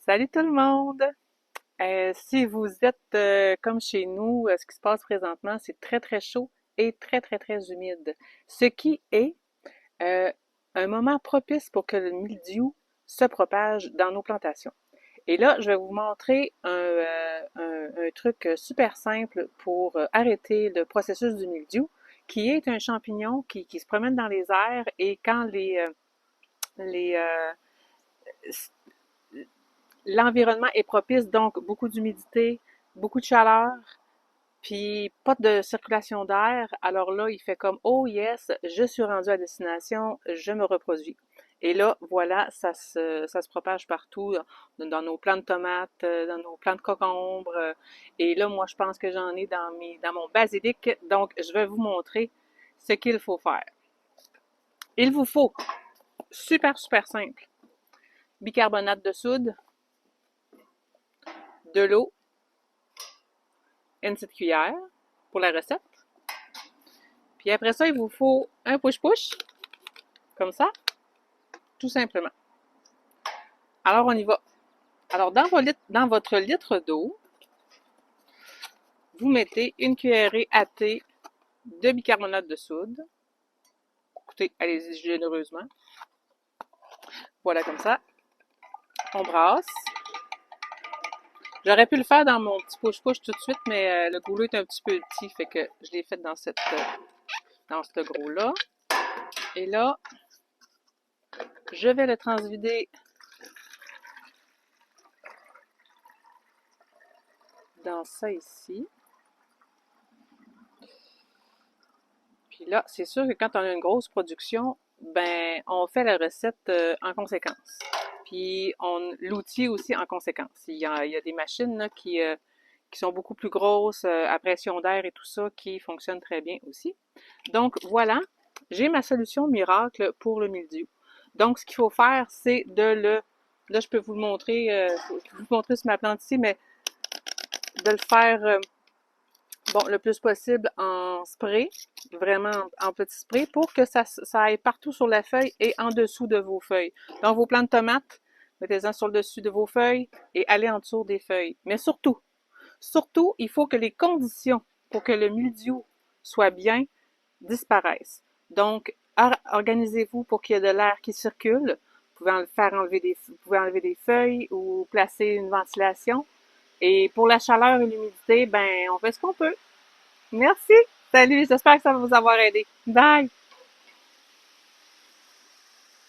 Salut tout le monde! Si vous êtes comme chez nous, ce qui se passe présentement, c'est très très chaud et très très très humide. Ce qui est euh, un moment propice pour que le mildiou se propage dans nos plantations. Et là, je vais vous montrer un truc super simple pour arrêter le processus du mildiou, qui est un champignon qui se promène dans les airs et quand les l'environnement est propice, donc beaucoup d'humidité, beaucoup de chaleur, puis pas de circulation d'air. Alors là, il fait comme, oh yes, je suis rendu à destination, je me reproduis. Et là, voilà, ça se propage partout, dans nos plants de tomates, dans nos plants de concombres. Et là, moi, je pense que j'en ai dans mon basilic. Donc, je vais vous montrer ce qu'il faut faire. Il vous faut, super, super simple, bicarbonate de soude, de l'eau, une petite cuillère pour la recette. Puis après ça, il vous faut un push-push, comme ça, tout simplement. Alors, on y va. Alors, dans votre litre d'eau, vous mettez une cuillerée à thé de bicarbonate de soude. Écoutez, allez-y généreusement. Voilà, comme ça. On brasse. J'aurais pu le faire dans mon petit push-push tout de suite, mais le goulot est un petit peu petit, fait que je l'ai fait dans ce gros-là. Et là, je vais le transvider dans ça ici. Puis là, c'est sûr que quand on a une grosse production, ben, on fait la recette en conséquence. Puis on l'outil aussi en conséquence. Il y a des machines là, qui sont beaucoup plus grosses, à pression d'air et tout ça, qui fonctionnent très bien aussi. Donc voilà, j'ai ma solution miracle pour le mildiou. Donc ce qu'il faut faire, c'est là je peux vous le montrer, je peux vous montrer sur ma plante ici, mais de le faire bon, le plus possible en spray, vraiment en petit spray, pour que ça aille partout sur la feuille et en dessous de vos feuilles. Donc, vos plants de tomates, mettez-en sur le dessus de vos feuilles et allez en dessous des feuilles. Mais surtout, il faut que les conditions pour que le mildiou soit bien disparaissent. Donc, organisez-vous pour qu'il y ait de l'air qui circule. Vous pouvez enlever des feuilles ou placer une ventilation. Et pour la chaleur et l'humidité, ben, on fait ce qu'on peut. Merci. Salut. J'espère que ça va vous avoir aidé. Bye.